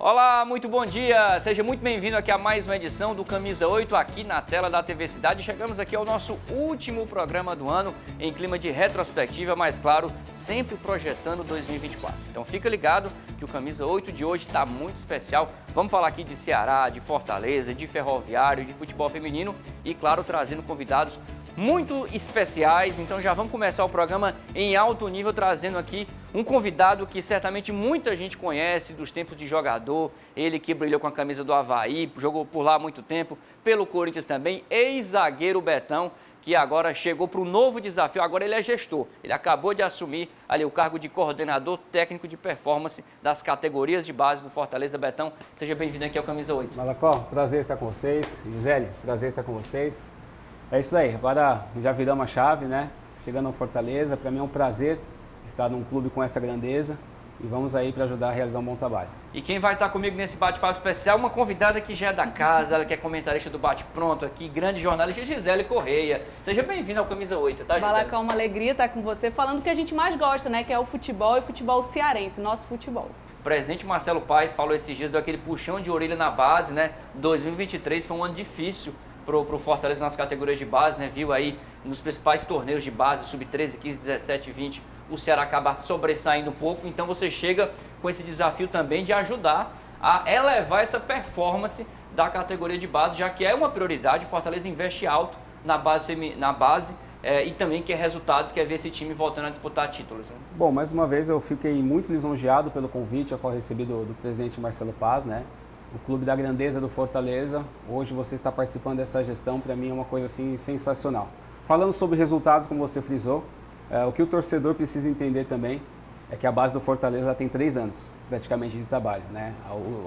Olá, muito bom dia! Seja muito bem-vindo aqui a mais uma edição do Camisa 8 aqui na tela da TV Cidade. Chegamos aqui ao nosso último programa do ano em clima de retrospectiva, mas claro, sempre projetando 2024. Então fica ligado que o Camisa 8 de hoje está muito especial. Vamos falar aqui de Ceará, de Fortaleza, de Ferroviário, de futebol feminino e claro, trazendo convidados muito especiais. Então já vamos começar o programa em alto nível, trazendo aqui um convidado que certamente muita gente conhece dos tempos de jogador, ele que brilhou com a camisa do Avaí, jogou por lá há muito tempo, pelo Corinthians também, ex-zagueiro Betão, que agora chegou para um novo desafio, agora ele é gestor, ele acabou de assumir ali o cargo de coordenador técnico de performance das categorias de base do Fortaleza. Betão, seja bem-vindo aqui ao Camisa 8. Malacó, prazer estar com vocês. Gisele, prazer estar com vocês. É isso aí, agora já viramos a chave, né? Chegando ao Fortaleza, para mim é um prazer estar num clube com essa grandeza e vamos aí para ajudar a realizar um bom trabalho. E quem vai estar comigo nesse bate-papo especial, uma convidada que já é da casa, ela que é comentarista do Bate Pronto aqui, grande jornalista, Gisele Correia. Seja bem-vinda ao Camisa 8, tá, Gisele? Balacão, uma alegria estar com você, falando o que a gente mais gosta, né? Que é o futebol e o futebol cearense, o nosso futebol. O presidente Marcelo Paes falou esses dias, deu aquele puxão de orelha na base, né? 2023 foi um ano difícil pro Fortaleza nas categorias de base, né? Viu aí nos principais torneios de base, sub-13, 15, 17, 20, o Ceará acaba sobressaindo um pouco, então você chega com esse desafio também de ajudar a elevar essa performance da categoria de base, já que é uma prioridade, o Fortaleza investe alto na base, e também quer resultados, quer ver esse time voltando a disputar títulos. Né? Bom, mais uma vez eu fiquei muito lisonjeado pelo convite a qual recebi do presidente Marcelo Paes, né? O clube da grandeza do Fortaleza, hoje você está participando dessa gestão, para mim é uma coisa assim sensacional. Falando sobre resultados, como você frisou, o que o torcedor precisa entender também é que a base do Fortaleza tem 3 anos praticamente de trabalho, né?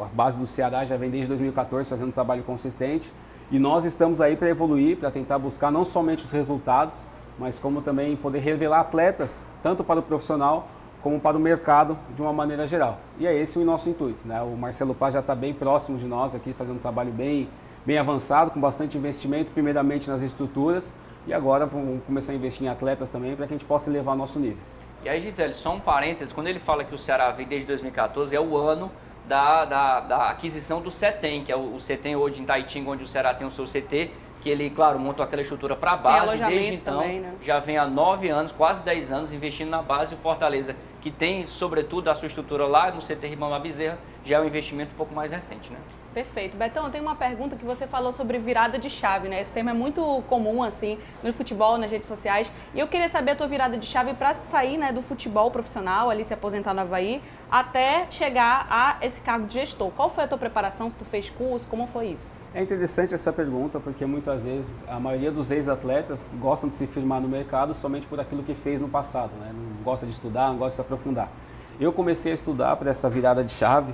A base do Ceará já vem desde 2014 fazendo um trabalho consistente e nós estamos aí para evoluir, para tentar buscar não somente os resultados, mas como também poder revelar atletas, tanto para o profissional como para o mercado de uma maneira geral. E é esse o nosso intuito, né? O Marcelo Paes já está bem próximo de nós aqui, fazendo um trabalho bem avançado, com bastante investimento, primeiramente nas estruturas, e agora vamos começar a investir em atletas também, para que a gente possa elevar nosso nível. E aí, Gisele, só um parênteses, quando ele fala que o Ceará vem desde 2014, é o ano da aquisição do CETEM, que é o CETEM hoje em Taitinga, onde o Ceará tem o seu CT, que ele, claro, montou aquela estrutura para a base, desde então também, né? Já vem há 9 anos, quase 10 anos, investindo na base. O Fortaleza, que tem, sobretudo, a sua estrutura lá no CT Ribamar Bezerra, já é um investimento um pouco mais recente, né? Perfeito. Betão, eu tenho uma pergunta que você falou sobre virada de chave, né? Esse tema é muito comum, assim, no futebol, nas redes sociais. E eu queria saber a tua virada de chave para sair, né, do futebol profissional, ali se aposentar no Avaí, até chegar a esse cargo de gestor. Qual foi a tua preparação? Se tu fez curso, como foi isso? É interessante essa pergunta, porque muitas vezes a maioria dos ex-atletas gostam de se firmar no mercado somente por aquilo que fez no passado, né? Não gosta de estudar, não gosta de se aprofundar. Eu comecei a estudar para essa virada de chave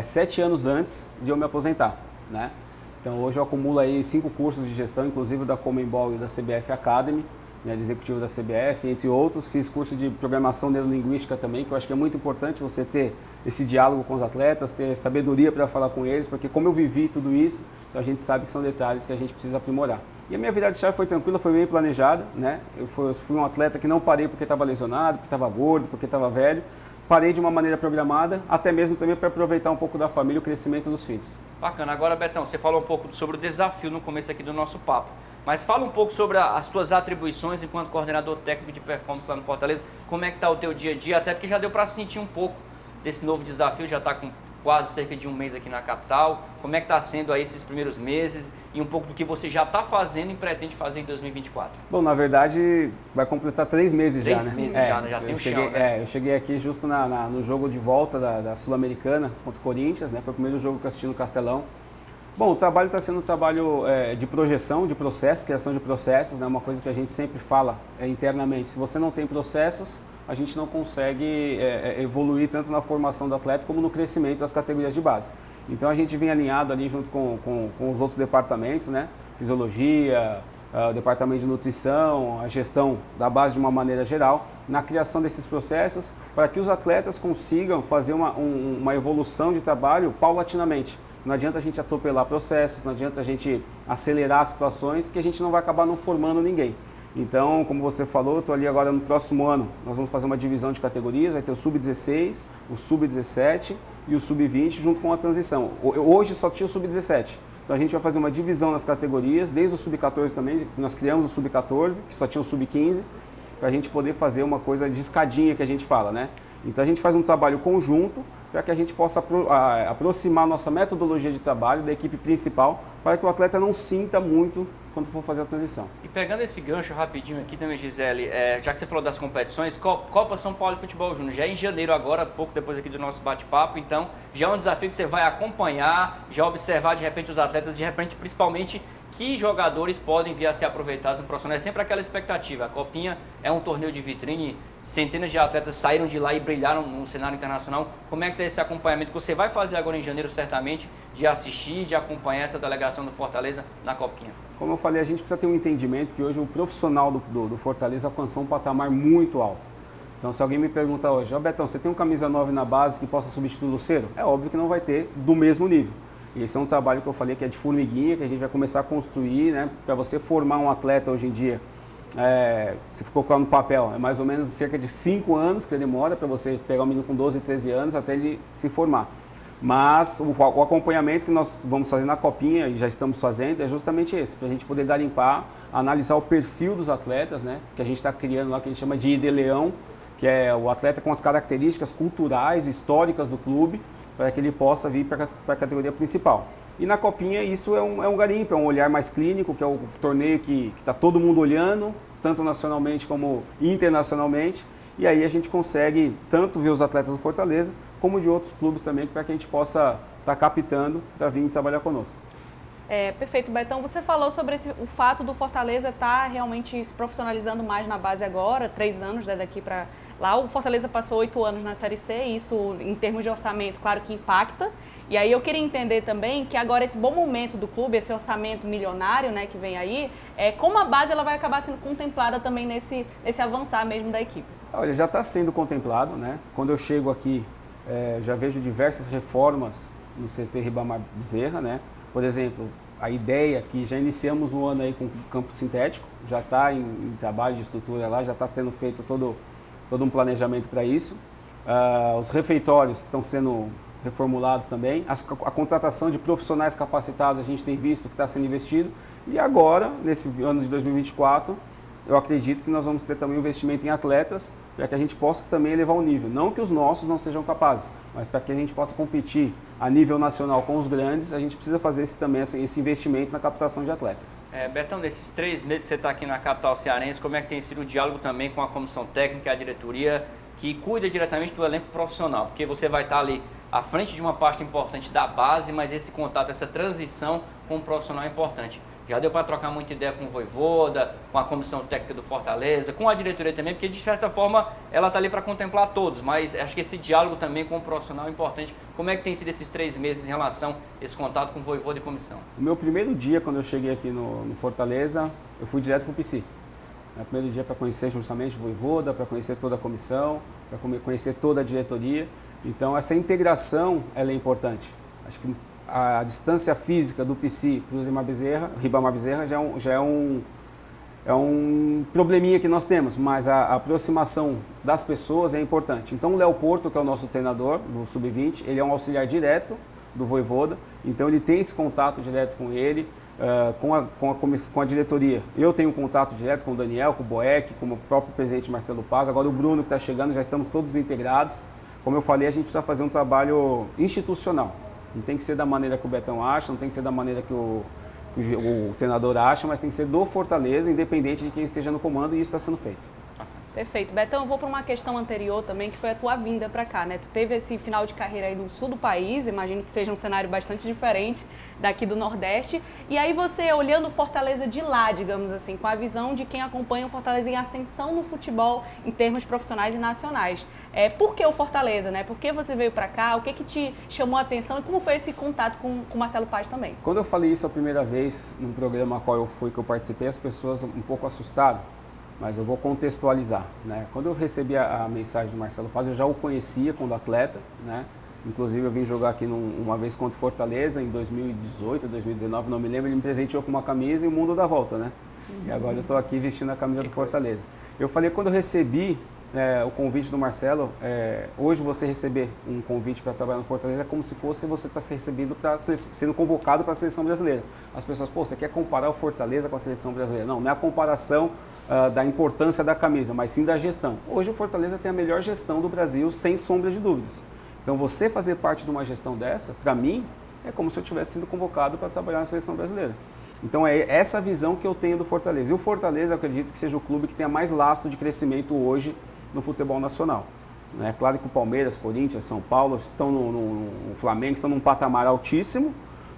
7 anos antes de eu me aposentar, né? Então hoje eu acumulo aí 5 cursos de gestão, inclusive da Comembol e da CBF Academy, né, de executivo da CBF, entre outros. Fiz curso de programação neurolinguística também, que eu acho que é muito importante você ter esse diálogo com os atletas, ter sabedoria para falar com eles, porque como eu vivi tudo isso, então a gente sabe que são detalhes que a gente precisa aprimorar. E a minha virada de chave foi tranquila, foi bem planejada, né? Eu fui um atleta que não parei porque estava lesionado, porque estava gordo, porque estava velho. Parei de uma maneira programada, até mesmo também para aproveitar um pouco da família, o crescimento dos filhos. Bacana. Agora, Betão, você falou um pouco sobre o desafio no começo aqui do nosso papo, mas fala um pouco sobre as tuas atribuições enquanto coordenador técnico de performance lá no Fortaleza. Como é que está o teu dia a dia? Até porque já deu para sentir um pouco desse novo desafio, já está com quase cerca de um mês aqui na capital. Como é que está sendo aí esses primeiros meses e um pouco do que você já está fazendo e pretende fazer em 2024? Bom, na verdade, vai completar 3 meses já, né? 3 meses já, né? Já tem o chão, né? Eu cheguei aqui justo no jogo de volta da Sul-Americana contra o Corinthians, né? Foi o primeiro jogo que eu assisti no Castelão. Bom, o trabalho está sendo um trabalho de projeção de processos, criação de processos, né? Uma coisa que a gente sempre fala internamente. Se você não tem processos, a gente não consegue evoluir tanto na formação do atleta como no crescimento das categorias de base. Então a gente vem alinhado ali junto com os outros departamentos, né? Fisiologia, o departamento de nutrição, a gestão da base de uma maneira geral, na criação desses processos para que os atletas consigam fazer uma evolução de trabalho paulatinamente. Não adianta a gente atropelar processos, não adianta a gente acelerar situações que a gente não vai acabar não formando ninguém. Então, como você falou, eu estou ali agora no próximo ano, nós vamos fazer uma divisão de categorias, vai ter o Sub-16, o Sub-17 e o Sub-20 junto com a transição. Hoje só tinha o Sub-17, então a gente vai fazer uma divisão nas categorias, desde o Sub-14 também, nós criamos o Sub-14, que só tinha o Sub-15, para a gente poder fazer uma coisa de escadinha que a gente fala, né? Então a gente faz um trabalho conjunto para que a gente possa aproximar nossa metodologia de trabalho da equipe principal, para que o atleta não sinta muito quando for fazer a transição. E pegando esse gancho rapidinho aqui também, Gisele, já que você falou das competições, Copa São Paulo de Futebol Júnior, já é em janeiro agora, pouco depois aqui do nosso bate-papo, então já é um desafio que você vai acompanhar, já observar de repente os atletas, de repente principalmente que jogadores podem vir a ser aproveitados no profissional. É sempre aquela expectativa, a Copinha é um torneio de vitrine, centenas de atletas saíram de lá e brilharam no cenário internacional. Como é que está esse acompanhamento que você vai fazer agora em janeiro, certamente, de assistir, de acompanhar essa delegação do Fortaleza na Copinha? Como eu falei, a gente precisa ter um entendimento que hoje o profissional do Fortaleza alcançou um patamar muito alto. Então, se alguém me pergunta hoje, Betão, você tem um camisa 9 na base que possa substituir o Lucero? É óbvio que não vai ter do mesmo nível. E esse é um trabalho que eu falei que é de formiguinha, que a gente vai começar a construir, né? Para você formar um atleta hoje em dia, se ficou claro no papel, é mais ou menos cerca de 5 anos que você demora para você pegar um menino com 12, 13 anos até ele se formar. Mas o acompanhamento que nós vamos fazer na Copinha, e já estamos fazendo, é justamente esse, para a gente poder garimpar, analisar o perfil dos atletas, né? Que a gente está criando lá, que a gente chama de ID-Leão, que é o atleta com as características culturais, históricas do clube, para que ele possa vir para a categoria principal. E na Copinha isso é um garimpo, é um olhar mais clínico, que é o torneio que está todo mundo olhando, tanto nacionalmente como internacionalmente, e aí a gente consegue tanto ver os atletas do Fortaleza, como de outros clubes também, para que a gente possa estar captando para vir trabalhar conosco. Perfeito, Betão. Você falou sobre o fato do Fortaleza estar realmente se profissionalizando mais na base agora, 3 anos daqui para lá. O Fortaleza passou 8 anos na Série C, e isso em termos de orçamento, claro que impacta. E aí eu queria entender também que agora esse bom momento do clube, esse orçamento milionário, né, que vem aí, como a base ela vai acabar sendo contemplada também nesse avançar mesmo da equipe. Olha, já está sendo contemplado, né? Quando eu chego aqui, já vejo diversas reformas no CT Ribamar Bezerra, né? Por exemplo, a ideia que já iniciamos o ano aí com o campo sintético, já está em trabalho de estrutura lá, já está tendo feito todo um planejamento para isso. Os refeitórios estão sendo reformulados também. A contratação de profissionais capacitados a gente tem visto que está sendo investido. E agora, nesse ano de 2024, eu acredito que nós vamos ter também um investimento em atletas para que a gente possa também elevar o nível. Não que os nossos não sejam capazes, mas para que a gente possa competir a nível nacional com os grandes, a gente precisa fazer esse investimento na captação de atletas. Betão, nesses 3 meses que você está aqui na capital cearense, como é que tem sido o diálogo também com a comissão técnica e a diretoria que cuida diretamente do elenco profissional? Porque você vai estar ali à frente de uma parte importante da base, mas esse contato, essa transição com o profissional é importante. Já deu para trocar muita ideia com o Vojvoda, com a comissão técnica do Fortaleza, com a diretoria também, porque de certa forma ela está ali para contemplar todos, mas acho que esse diálogo também com o profissional é importante. Como é que tem sido esses 3 meses em relação a esse contato com o Vojvoda e comissão? O meu primeiro dia, quando eu cheguei aqui no Fortaleza, eu fui direto para o PC. O primeiro dia para conhecer justamente o Vojvoda, para conhecer toda a comissão, para conhecer toda a diretoria. Então essa integração ela é importante. Acho que a distância física do PC para o Ribamar Bezerra já é um probleminha que nós temos, mas a aproximação das pessoas é importante. Então o Léo Porto, que é o nosso treinador do Sub-20, ele é um auxiliar direto do Vojvoda, então ele tem esse contato direto com ele, com a diretoria. Eu tenho um contato direto com o Daniel, com o Boeck, com o próprio presidente Marcelo Paz, agora o Bruno que está chegando, já estamos todos integrados. Como eu falei, a gente precisa fazer um trabalho institucional. Não tem que ser da maneira que o Betão acha, não tem que ser da maneira que o treinador acha, mas tem que ser do Fortaleza, independente de quem esteja no comando, e isso está sendo feito. Perfeito. Betão, eu vou para uma questão anterior também, que foi a tua vinda para cá, né? Tu teve esse final de carreira aí no sul do país, imagino que seja um cenário bastante diferente daqui do Nordeste. E aí você olhando o Fortaleza de lá, digamos assim, com a visão de quem acompanha o Fortaleza em ascensão no futebol, em termos profissionais e nacionais. Por que o Fortaleza, né? Por que você veio para cá? O que te chamou a atenção e como foi esse contato com o Marcelo Paz também? Quando eu falei isso a primeira vez, num programa a qual que eu participei, as pessoas um pouco assustaram. Mas eu vou contextualizar, né? Quando eu recebi a mensagem do Marcelo Paz, eu já o conhecia quando atleta, né? Inclusive eu vim jogar aqui uma vez contra o Fortaleza em 2018, 2019, não me lembro, ele me presenteou com uma camisa e o mundo dá volta, né? E agora eu estou aqui vestindo a camisa do Fortaleza. Eu falei, quando eu recebi o convite do Marcelo, hoje você receber um convite para trabalhar no Fortaleza é como se fosse você estar sendo convocado para a seleção brasileira. As pessoas, você quer comparar o Fortaleza com a seleção brasileira? Não é a comparação da importância da camisa, mas sim da gestão. Hoje o Fortaleza tem a melhor gestão do Brasil, sem sombra de dúvidas. Então você fazer parte de uma gestão dessa, para mim, é como se eu tivesse sido convocado para trabalhar na seleção brasileira. Então é essa visão que eu tenho do Fortaleza. E o Fortaleza, eu acredito que seja o clube que tenha mais lastro de crescimento hoje no futebol nacional. É claro que o Palmeiras, Corinthians, São Paulo estão no Flamengo, estão num patamar altíssimo,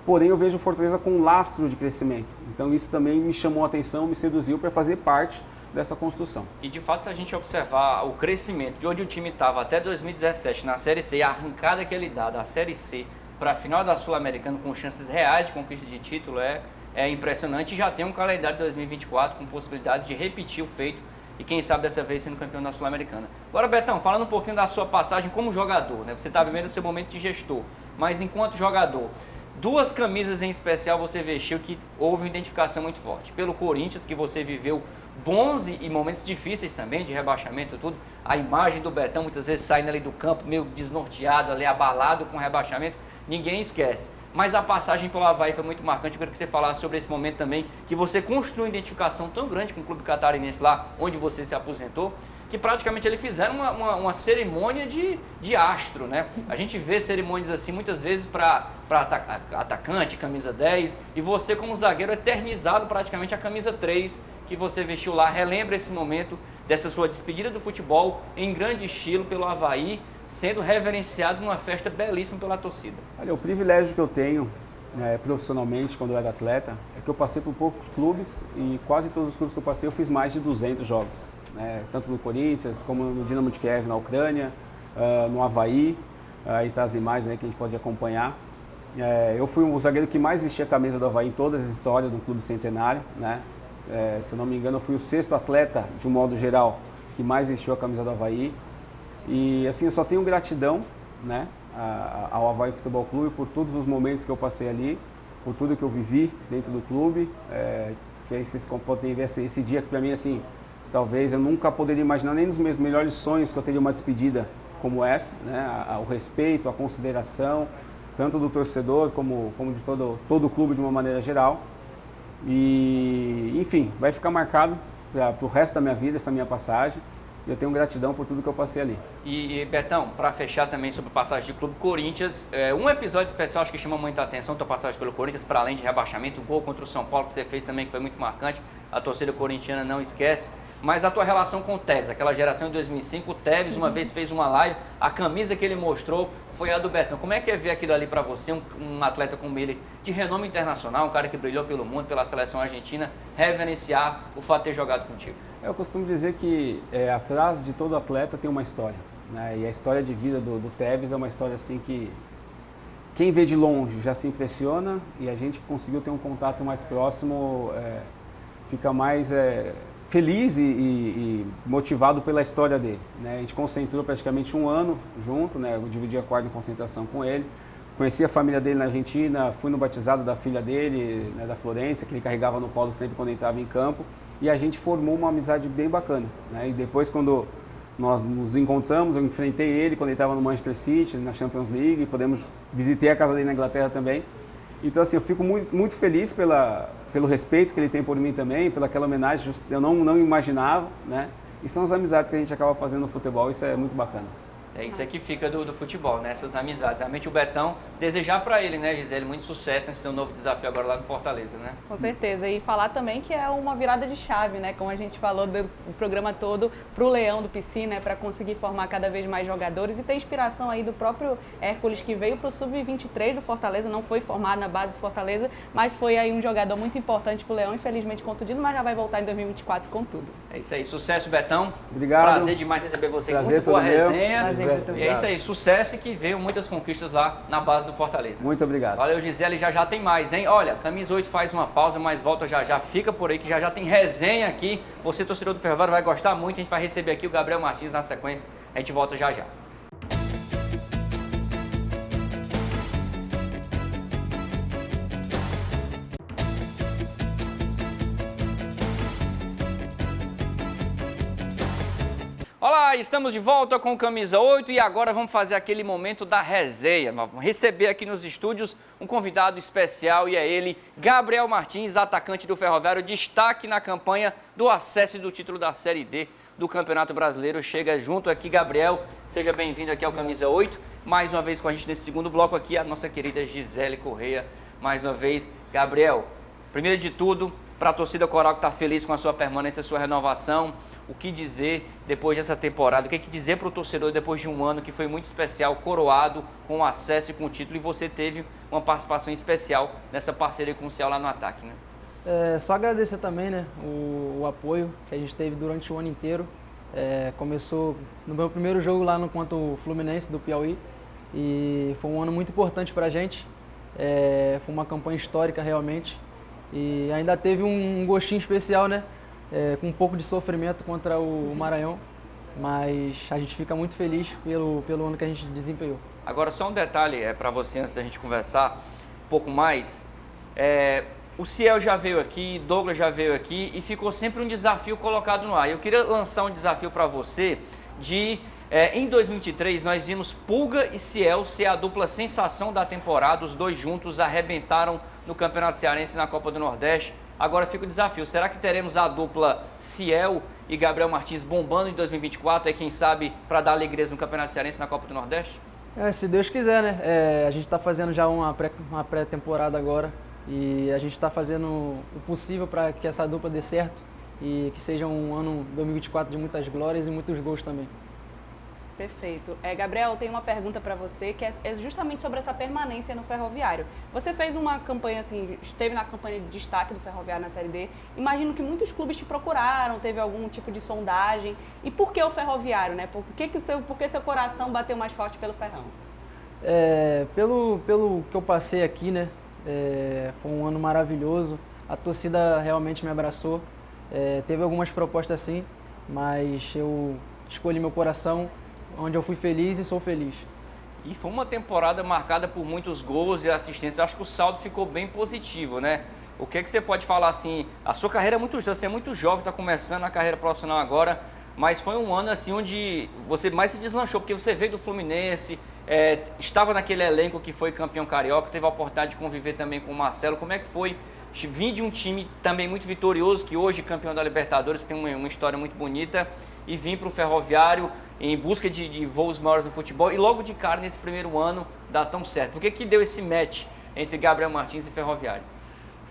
porém eu vejo o Fortaleza com um lastro de crescimento. Então isso também me chamou a atenção, me seduziu para fazer parte dessa construção. E de fato, se a gente observar o crescimento de onde o time estava até 2017 na Série C, a arrancada que ele dá da Série C para a final da Sul-Americana com chances reais de conquista de título é impressionante, e já tem um calendário de 2024 com possibilidade de repetir o feito e quem sabe dessa vez sendo campeão da Sul-Americana. Agora, Betão, falando um pouquinho da sua passagem como jogador, né? Você está vivendo o seu momento de gestor, mas enquanto jogador, 2 camisas em especial você vestiu que houve uma identificação muito forte. Pelo Corinthians, que você viveu bons e momentos difíceis também, de rebaixamento e tudo. A imagem do Betão muitas vezes saindo ali do campo, meio desnorteado, ali abalado com o rebaixamento, ninguém esquece. Mas a passagem pelo Avaí foi muito marcante. Eu queria que você falasse sobre esse momento também, que você construiu uma identificação tão grande com o clube catarinense lá, onde você se aposentou, que praticamente eles fizeram uma cerimônia de astro, né? A gente vê cerimônias assim muitas vezes para atacante, camisa 10, e você como zagueiro eternizado praticamente a camisa 3 que você vestiu lá. Relembra esse momento dessa sua despedida do futebol em grande estilo pelo Avaí, sendo reverenciado numa festa belíssima pela torcida. Olha, o privilégio que eu tenho profissionalmente quando eu era atleta é que eu passei por poucos clubes e quase todos os clubes que eu passei eu fiz mais de 200 jogos. Tanto no Corinthians, como no Dinamo de Kiev na Ucrânia, no Avaí, aí tá as imagens aí que a gente pode acompanhar. Eu fui o zagueiro que mais vestia a camisa do Avaí em todas as histórias do clube centenário, né? Se eu não me engano, eu fui o 6º atleta, de um modo geral, que mais vestiu a camisa do Avaí. E assim, eu só tenho gratidão, né, ao Avaí Futebol Clube por todos os momentos que eu passei ali, por tudo que eu vivi dentro do clube, que aí vocês podem ver esse dia que para mim, assim, talvez eu nunca poderia imaginar, nem nos meus melhores sonhos, que eu teria uma despedida como essa, né, o respeito, a consideração, tanto do torcedor como de todo o clube de uma maneira geral. E, enfim, vai ficar marcado para o resto da minha vida, essa minha passagem. E eu tenho gratidão por tudo que eu passei ali. E Betão, para fechar também sobre passagem de clube, Corinthians, um episódio especial acho que chama muita atenção, tua passagem pelo Corinthians, para além de rebaixamento, o gol contra o São Paulo que você fez também, que foi muito marcante, a torcida corintiana não esquece. Mas a tua relação com o Tevez, aquela geração de 2005, o Tevez uma vez fez uma live, a camisa que ele mostrou foi a do Betão. Como é que é ver aquilo ali para você, um atleta como ele, de renome internacional, um cara que brilhou pelo mundo, pela seleção argentina, reverenciar o fato de ter jogado contigo? Eu costumo dizer que atrás de todo atleta tem uma história, né? E a história de vida do Tevez é uma história assim que quem vê de longe já se impressiona, e a gente que conseguiu ter um contato mais próximo fica mais feliz e motivado pela história dele, né? A gente concentrou praticamente um ano junto, né? Eu dividi a quarto em concentração com ele. Conheci a família dele na Argentina, fui no batizado da filha dele, né, da Florência, que ele carregava no colo sempre quando entrava em campo. E a gente formou uma amizade bem bacana, né? E depois, quando nós nos encontramos, eu enfrentei ele quando ele estava no Manchester City, na Champions League, visitei a casa dele na Inglaterra também. Então, assim, eu fico muito, muito feliz pelo respeito que ele tem por mim também, pelaquela homenagem, eu não imaginava, né? E são as amizades que a gente acaba fazendo no futebol, isso é muito bacana. É isso que fica do futebol, né? Essas amizades. Realmente o Betão, desejar para ele, né, Gisele, muito sucesso nesse seu novo desafio agora lá no Fortaleza, né? Com certeza. E falar também que é uma virada de chave, né? Como a gente falou do programa todo, para o Leão do PC, né? Para conseguir formar cada vez mais jogadores e ter inspiração aí do próprio Hércules, que veio para o Sub-23 do Fortaleza, não foi formado na base do Fortaleza, mas foi aí um jogador muito importante para o Leão, infelizmente contundido, mas já vai voltar em 2024 com tudo. É isso aí. Sucesso, Betão. Obrigado. Prazer demais receber você. Prazer, muito boa resenha. Prazer. E é isso aí, sucesso e que venham muitas conquistas lá na base do Fortaleza. Muito obrigado. Valeu, Gisele, já tem mais, hein? Olha, Camisa 8 faz uma pausa, mas volta já. Fica por aí que já tem resenha aqui. Você, torcedor do Ferroviário, vai gostar muito. A gente vai receber aqui o Gabriel Martins na sequência. A gente volta já. Olá, estamos de volta com o Camisa 8 e agora vamos fazer aquele momento da resenha. Vamos receber aqui nos estúdios um convidado especial e é ele, Gabriel Martins, atacante do Ferroviário, destaque na campanha do acesso e do título da Série D do Campeonato Brasileiro. Chega junto aqui, Gabriel, seja bem-vindo aqui ao Camisa 8. Mais uma vez com a gente nesse segundo bloco aqui, a nossa querida Gisele Correia. Mais uma vez, Gabriel, primeiro de tudo, para a torcida coral que está feliz com a sua permanência, a sua renovação, o que dizer depois dessa temporada, o que dizer para o torcedor depois de um ano que foi muito especial, coroado com o acesso e com o título, e você teve uma participação especial nessa parceria com o Ciel lá no ataque, né? Só agradecer também, né, o apoio que a gente teve durante o ano inteiro. Começou no meu primeiro jogo lá no contra o Fluminense do Piauí e foi um ano muito importante para a gente. Foi uma campanha histórica realmente e ainda teve um gostinho especial, né? Com um pouco de sofrimento contra o Maranhão, mas a gente fica muito feliz pelo ano que a gente desempenhou. Agora, só um detalhe para você, antes da gente conversar um pouco mais. O Ciel já veio aqui, Douglas já veio aqui e ficou sempre um desafio colocado no ar. Eu queria lançar um desafio para você de... em 2023, nós vimos Pulga e Ciel ser a dupla sensação da temporada. Os dois juntos arrebentaram no Campeonato Cearense e na Copa do Nordeste. Agora fica o desafio, será que teremos a dupla Ciel e Gabriel Martins bombando em 2024? Quem sabe, para dar alegrias no Campeonato Cearense e na Copa do Nordeste? Se Deus quiser, né? A gente está fazendo já uma pré-temporada agora e a gente está fazendo o possível para que essa dupla dê certo e que seja um ano 2024 de muitas glórias e muitos gols também. Perfeito. Gabriel, eu tenho uma pergunta para você que é justamente sobre essa permanência no Ferroviário. Você fez uma campanha, assim, esteve na campanha de destaque do Ferroviário na Série D. Imagino que muitos clubes te procuraram, teve algum tipo de sondagem. E por que o Ferroviário, né? Por que seu coração bateu mais forte pelo Ferrão? Pelo que eu passei aqui, né? Foi um ano maravilhoso. A torcida realmente me abraçou. Teve algumas propostas sim, mas eu escolhi meu coração, onde eu fui feliz e sou feliz. E foi uma temporada marcada por muitos gols e assistências. Acho que o saldo ficou bem positivo, né? O que você pode falar assim? A sua carreira é muito jovem, você é muito jovem, está começando a carreira profissional agora, mas foi um ano assim onde você mais se deslanchou, porque você veio do Fluminense, estava naquele elenco que foi campeão carioca, teve a oportunidade de conviver também com o Marcelo. Como é que foi vir de um time também muito vitorioso, que hoje é campeão da Libertadores, tem uma história muito bonita, e vir para o Ferroviário em busca de voos maiores no futebol e logo de cara nesse primeiro ano dá tão certo? Por que deu esse match entre Gabriel Martins e Ferroviário?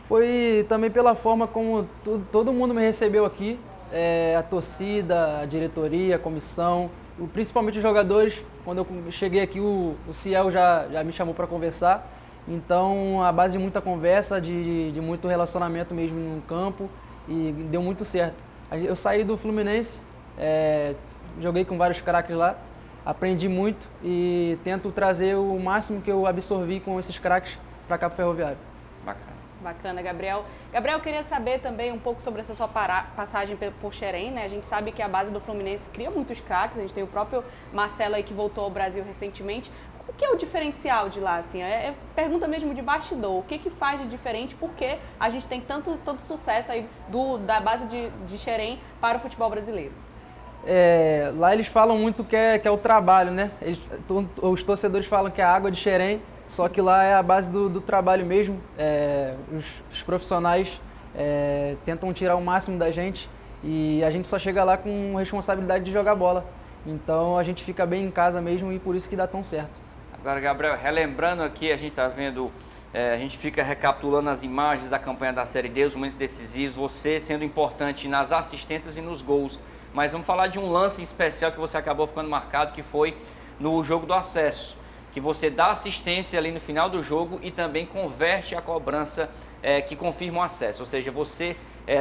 Foi também pela forma como todo mundo me recebeu aqui, a torcida, a diretoria, a comissão, principalmente os jogadores. Quando eu cheguei aqui, o Ciel já me chamou para conversar. Então, a base de muita conversa, de muito relacionamento mesmo no campo, e deu muito certo. Eu saí do Fluminense, joguei com vários craques lá, aprendi muito e tento trazer o máximo que eu absorvi com esses craques para cá pro Ferroviário. Bacana, Gabriel. Gabriel, eu queria saber também um pouco sobre essa sua passagem por Xerém, né? A gente sabe que a base do Fluminense cria muitos craques, a gente tem o próprio Marcelo aí que voltou ao Brasil recentemente. O que é o diferencial de lá, assim? Pergunta mesmo de bastidor. O que faz de diferente? Por que a gente tem tanto sucesso aí da base de Xerém para o futebol brasileiro? Lá eles falam muito que é o trabalho, né? Os torcedores falam que é a água de Xerém, só que lá é a base do trabalho mesmo. Os profissionais tentam tirar o máximo da gente e a gente só chega lá com responsabilidade de jogar bola. Então a gente fica bem em casa mesmo e por isso que dá tão certo. Agora, Gabriel, relembrando aqui, a gente está vendo, a gente fica recapitulando as imagens da campanha da Série D, os momentos decisivos, você sendo importante nas assistências e nos gols. Mas vamos falar de um lance especial que você acabou ficando marcado, que foi no jogo do acesso, que você dá assistência ali no final do jogo e também converte a cobrança que confirma o acesso. Ou seja, você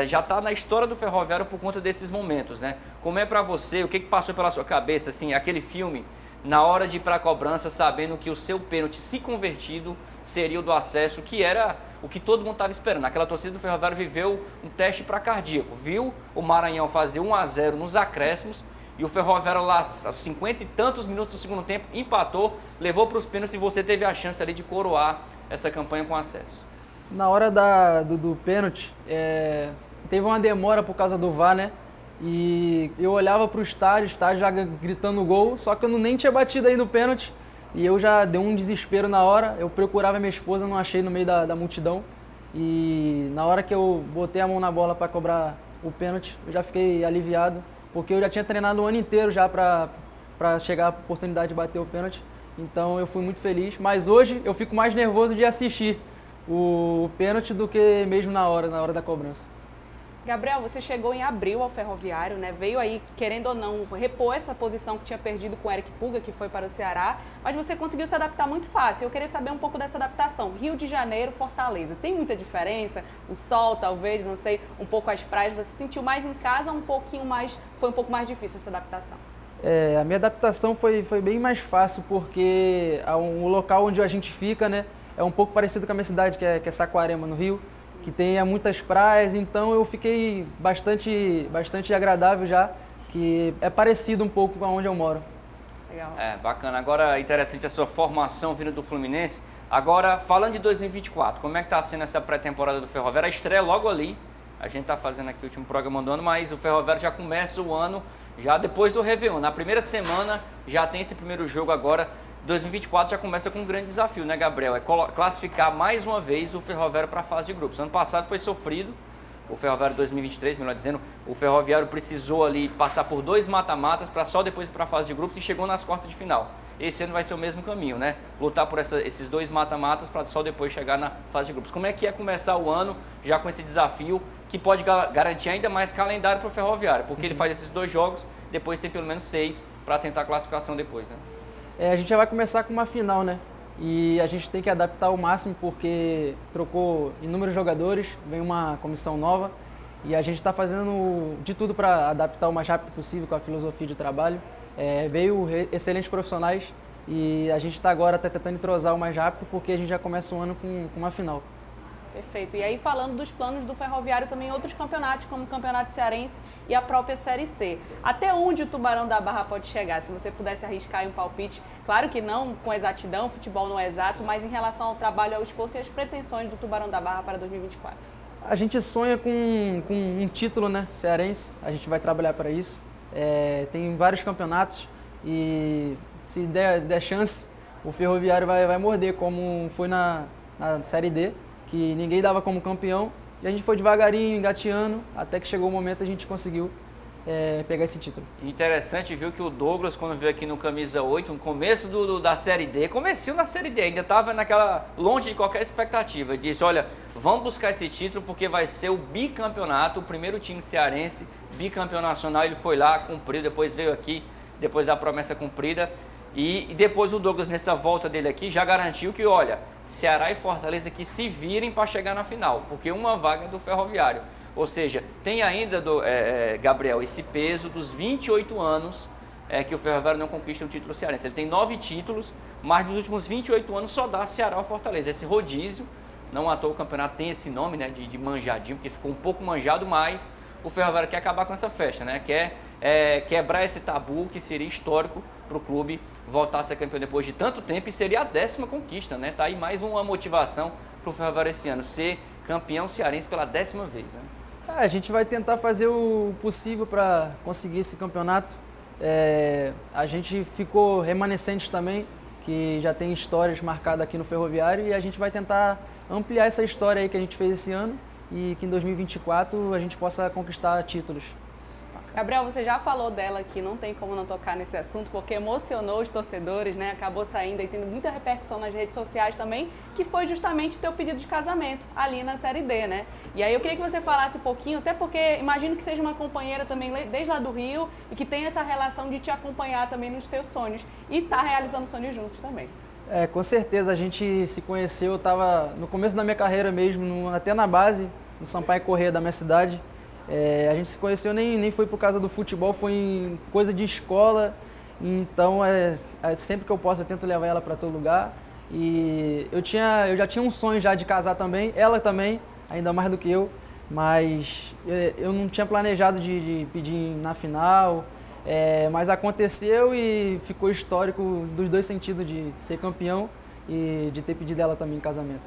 já está na história do Ferroviário por conta desses momentos, né? Como é para você, o que passou pela sua cabeça, assim, aquele filme, na hora de ir para a cobrança, sabendo que o seu pênalti, se convertido, seria o do acesso, que era o que todo mundo estava esperando. Aquela torcida do Ferroviário viveu um teste para cardíaco, viu o Maranhão fazer 1-0 nos acréscimos e o Ferroviário lá, aos 50 e tantos minutos do segundo tempo, empatou, levou para os pênaltis e você teve a chance ali de coroar essa campanha com acesso. Na hora do pênalti, teve uma demora por causa do VAR, né? e eu olhava para o estádio já gritando gol, só que eu nem tinha batido aí no pênalti e eu já dei um desespero na hora. Eu procurava minha esposa, não achei no meio da multidão, e na hora que eu botei a mão na bola para cobrar o pênalti, eu já fiquei aliviado, porque eu já tinha treinado o ano inteiro já para chegar a oportunidade de bater o pênalti. Então eu fui muito feliz, mas hoje eu fico mais nervoso de assistir o pênalti do que mesmo na hora da cobrança. Gabriel, você chegou em abril ao Ferroviário, né? Veio aí, querendo ou não, repor essa posição que tinha perdido com o Eric Puga, que foi para o Ceará, mas você conseguiu se adaptar muito fácil. Eu queria saber um pouco dessa adaptação. Rio de Janeiro, Fortaleza, tem muita diferença? O sol, talvez, não sei, um pouco as praias. Você se sentiu mais em casa ou foi um pouco mais difícil essa adaptação? A minha adaptação foi bem mais fácil, porque o local onde a gente fica, né, é um pouco parecido com a minha cidade, que é Saquarema, no Rio, que tem muitas praias, então eu fiquei bastante agradável já, que é parecido um pouco com onde eu moro. Legal. Bacana. Agora, interessante a sua formação vindo do Fluminense. Agora, falando de 2024, como é que está sendo essa pré-temporada do Ferroviário? A estreia logo ali, a gente está fazendo aqui o último programa do ano, mas o Ferroviário já começa o ano já depois do Réveillon. Na primeira semana já tem esse primeiro jogo agora. 2024 já começa com um grande desafio, né, Gabriel? É classificar mais uma vez o Ferroviário para a fase de grupos. Ano passado foi sofrido, o Ferroviário 2023, melhor dizendo, o Ferroviário precisou ali passar por 2 mata-matas para só depois ir para a fase de grupos e chegou nas quartas de final. Esse ano vai ser o mesmo caminho, né? Lutar por esses 2 mata-matas para só depois chegar na fase de grupos. Como é que é começar o ano já com esse desafio que pode garantir ainda mais calendário para o Ferroviário? Porque ele faz esses 2 jogos, depois tem pelo menos 6 para tentar a classificação depois, né? A gente já vai começar com uma final, né? E a gente tem que adaptar ao máximo, porque trocou inúmeros jogadores, vem uma comissão nova e a gente está fazendo de tudo para adaptar o mais rápido possível com a filosofia de trabalho. Veio excelentes profissionais e a gente está agora tentando entrosar o mais rápido, porque a gente já começa o ano com uma final. Perfeito. E aí, falando dos planos do Ferroviário, também outros campeonatos, como o Campeonato Cearense e a própria Série C. Até onde o Tubarão da Barra pode chegar? Se você pudesse arriscar um palpite, claro que não com exatidão, futebol não é exato, mas em relação ao trabalho, ao esforço e às pretensões do Tubarão da Barra para 2024. A gente sonha com um título, né, cearense, a gente vai trabalhar para isso. Tem vários campeonatos e se der chance, o Ferroviário vai morder, como foi na Série D, que ninguém dava como campeão, e a gente foi devagarinho, engateando, até que chegou o momento a gente conseguiu pegar esse título. Interessante, viu, que o Douglas, quando veio aqui no Camisa 8, no começo da Série D, começou na Série D, ainda estava longe de qualquer expectativa, disse, olha, vamos buscar esse título porque vai ser o bicampeonato, o primeiro time cearense, bicampeão nacional. Ele foi lá, cumpriu, depois veio aqui, depois da promessa cumprida. E depois o Douglas, nessa volta dele aqui, já garantiu que, olha, Ceará e Fortaleza que se virem para chegar na final, porque uma vaga é do Ferroviário. Ou seja, tem ainda, Gabriel, esse peso dos 28 anos que o Ferroviário não conquista um título cearense. Ele tem 9 títulos, mas nos últimos 28 anos só dá Ceará ou Fortaleza. Esse rodízio, não à toa o campeonato tem esse nome, né, de manjadinho, porque ficou um pouco manjado, mas o Ferroviário quer acabar com essa festa, né? Quer quebrar esse tabu que seria histórico para o clube voltar a ser campeão depois de tanto tempo, e seria a 10ª conquista, né? Tá aí mais uma motivação para o Ferroviário esse ano, ser campeão cearense pela 10ª vez, né? A gente vai tentar fazer o possível para conseguir esse campeonato. A gente ficou remanescente também, que já tem histórias marcadas aqui no Ferroviário, e a gente vai tentar ampliar essa história aí que a gente fez esse ano e que em 2024 a gente possa conquistar títulos. Gabriel, você já falou dela aqui, não tem como não tocar nesse assunto, porque emocionou os torcedores, né? Acabou saindo e tendo muita repercussão nas redes sociais também, que foi justamente o teu pedido de casamento ali na Série D, né? E aí eu queria que você falasse um pouquinho, até porque imagino que seja uma companheira também desde lá do Rio e que tem essa relação de te acompanhar também nos teus sonhos e tá realizando sonhos juntos também. Com certeza, a gente se conheceu, eu estava no começo da minha carreira mesmo, até na base, no Sampaio Corrêa da minha cidade. A gente se conheceu, nem foi por causa do futebol, foi em coisa de escola, então sempre que eu posso eu tento levar ela para todo lugar. E eu já tinha um sonho já de casar também, ela também, ainda mais do que eu, mas eu não tinha planejado de pedir na final, mas aconteceu e ficou histórico dos dois sentidos, de ser campeão e de ter pedido ela também em casamento.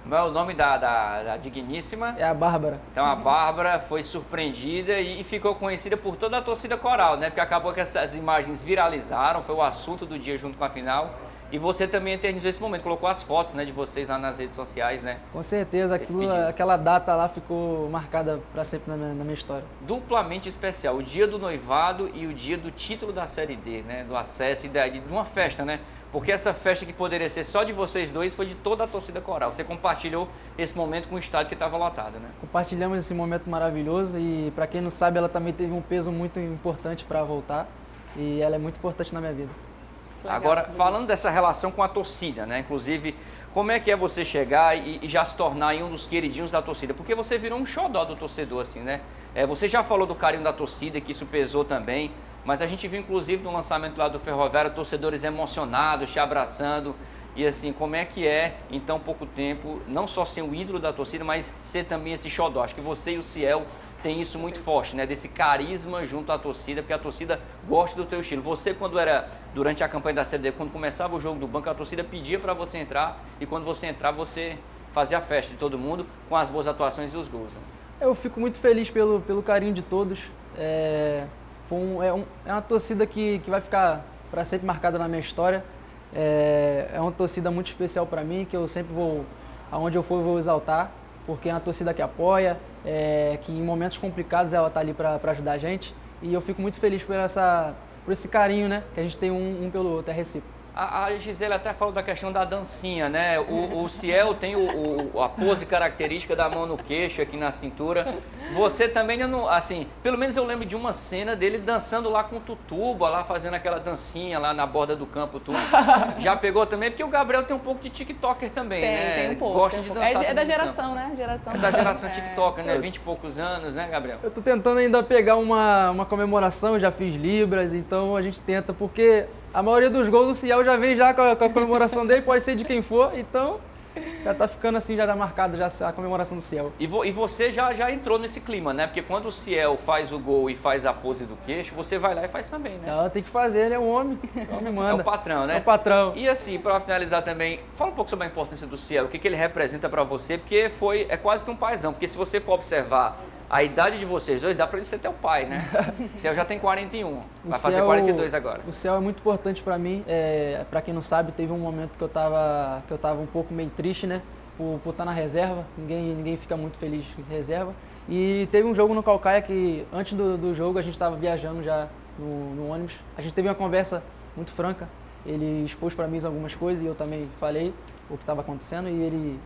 Como é o nome da digníssima? É a Bárbara. Então a Bárbara foi surpreendida e ficou conhecida por toda a torcida coral, né? Porque acabou que essas imagens viralizaram, foi o assunto do dia junto com a final. E você também eternizou esse momento, colocou as fotos, né, de vocês lá nas redes sociais, né? Com certeza, aquela data lá ficou marcada para sempre na minha história. Duplamente especial, o dia do noivado e o dia do título da Série D, né? Do acesso e de uma festa, né? Porque essa festa que poderia ser só de vocês dois foi de toda a torcida coral. Você compartilhou esse momento com o estádio que estava lotado, né? Compartilhamos esse momento maravilhoso e, para quem não sabe, ela também teve um peso muito importante para voltar e ela é muito importante na minha vida. Legal. Agora, falando dessa relação com a torcida, né? Inclusive, como é que é você chegar e já se tornar um dos queridinhos da torcida? Porque você virou um xodó do torcedor, assim, né? Você já falou do carinho da torcida, que isso pesou também, mas a gente viu, inclusive, no lançamento lá do Ferroviário, torcedores emocionados, te abraçando. E assim, como é que é, em tão pouco tempo, não só ser o ídolo da torcida, mas ser também esse xodó? Acho que você e o Ciel tem isso muito forte, né? Desse carisma junto à torcida, porque a torcida gosta do teu estilo. Você, quando era durante a campanha da Série D, quando começava o jogo do banco, a torcida pedia para você entrar e quando você entrar, você fazia a festa de todo mundo com as boas atuações e os gols. Né? Eu fico muito feliz pelo carinho de todos. É uma torcida que vai ficar para sempre marcada na minha história. É uma torcida muito especial para mim, que eu sempre vou, aonde eu for, eu vou exaltar, porque é uma torcida que apoia, que em momentos complicados ela está ali para ajudar a gente. E eu fico muito feliz por esse carinho, né, que a gente tem um pelo outro, é recíproco. A Gisele até falou da questão da dancinha, né? O Ciel tem a pose característica da mão no queixo, aqui na cintura. Você também, assim, pelo menos eu lembro de uma cena dele dançando lá com o Tutuba, lá fazendo aquela dancinha lá na borda do campo, tudo. Já pegou também? Porque o Gabriel tem um pouco de TikToker também, né? Tem um pouco. Gosta de dançar. É da geração, né? É da geração TikToker, né? 20 e poucos anos, né, Gabriel? Eu tô tentando ainda pegar uma comemoração, eu já fiz Libras, então a gente tenta, porque a maioria dos gols do Ciel já vem já com a comemoração dele, pode ser de quem for, então já tá ficando assim, já tá marcado já a comemoração do Ciel. E você já entrou nesse clima, né? Porque quando o Ciel faz o gol e faz a pose do queixo, você vai lá e faz também, né? Ela tem que fazer, ele é um homem, o homem manda. É o patrão, né? É o patrão. E assim, para finalizar também, fala um pouco sobre a importância do Ciel, o que ele representa para você, porque é quase que um paizão, porque se você for observar a idade de vocês dois, dá para ele ser teu pai, né? O Ciel já tem 41, vai fazer 42 agora. O Ciel é muito importante para mim, para quem não sabe, teve um momento que eu tava um pouco meio triste, né? Por estar na reserva, ninguém fica muito feliz em reserva. E teve um jogo no Caucaia que antes do jogo a gente estava viajando já no ônibus. A gente teve uma conversa muito franca, ele expôs para mim algumas coisas e eu também falei o que estava acontecendo e ele,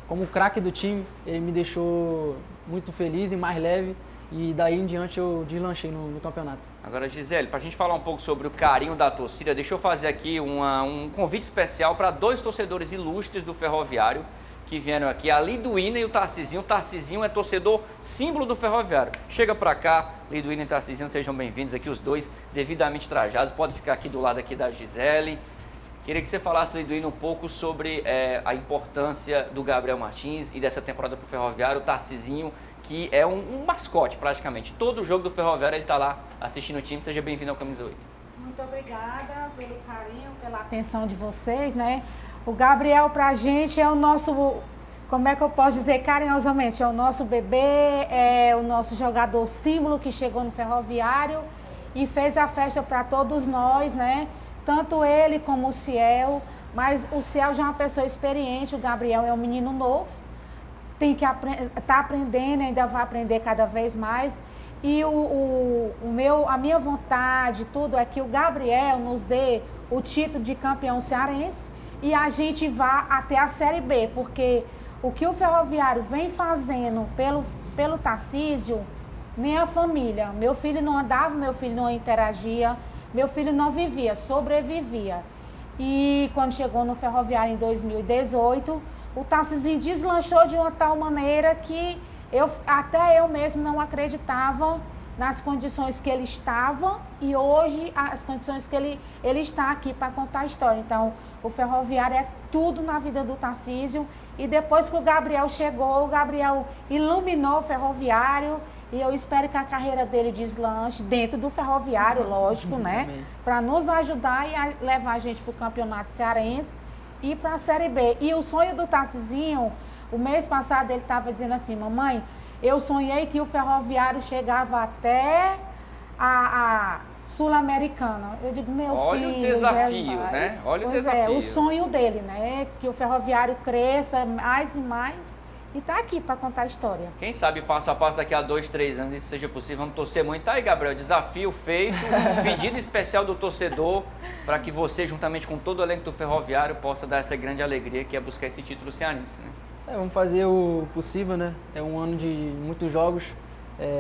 como craque do time, ele me deixou muito feliz e mais leve e daí em diante eu deslanchei no campeonato. Agora, Gisele, para a gente falar um pouco sobre o carinho da torcida, deixa eu fazer aqui um convite especial para dois torcedores ilustres do Ferroviário que vieram aqui, a Liduína e o Tarcisinho. O Tarcisinho é torcedor símbolo do Ferroviário. Chega para cá, Liduína e Tarcisinho, sejam bem-vindos aqui, os dois devidamente trajados. Pode ficar aqui do lado aqui da Gisele. Queria que você falasse, Liduína, um pouco sobre a importância do Gabriel Martins e dessa temporada para o Ferroviário. O Tarcisinho, que é um mascote praticamente. Todo jogo do Ferroviário ele está lá assistindo o time. Seja bem-vindo ao Camisa 8. Muito obrigada pelo carinho, pela atenção de vocês, né? O Gabriel pra gente é o nosso, como é que eu posso dizer carinhosamente, é o nosso bebê, é o nosso jogador símbolo que chegou no Ferroviário e fez a festa para todos nós, né? Tanto ele como o Ciel, mas o Ciel já é uma pessoa experiente, o Gabriel é um menino novo, tem que tá aprendendo, ainda vai aprender cada vez mais. E a minha vontade, tudo, é que o Gabriel nos dê o título de campeão cearense e a gente vá até a Série B, porque o que o Ferroviário vem fazendo pelo Tarcísio, nem a família. Meu filho não andava, meu filho não interagia, meu filho não vivia, sobrevivia. E quando chegou no Ferroviário em 2018, o Tarcísio deslanchou de uma tal maneira que até eu mesmo não acreditava nas condições que ele estava e hoje as condições que ele está aqui para contar a história. Então, o Ferroviário é tudo na vida do Tarcísio e depois que o Gabriel chegou, o Gabriel iluminou o Ferroviário e eu espero que a carreira dele deslanche dentro do Ferroviário, lógico, né? Para nos ajudar e levar a gente para o Campeonato Cearense e para a Série B. E o sonho do Tarcisinho, O mês passado ele estava dizendo assim, mamãe, eu sonhei que o Ferroviário chegava até a Sul-Americana. Eu digo, meu Olha filho, o desafio, Jesus. né? Olha o Pois desafio. é, o sonho dele, né? Que o Ferroviário cresça mais e mais e tá aqui para contar a história. Quem sabe passo a passo daqui a 2, 3 anos isso seja possível, vamos torcer muito. Tá aí, Gabriel, desafio feito, pedido especial do torcedor para que você, juntamente com todo o elenco do Ferroviário, possa dar essa grande alegria que é buscar esse título cearense, né? Vamos fazer o possível, né? É um ano de muitos jogos,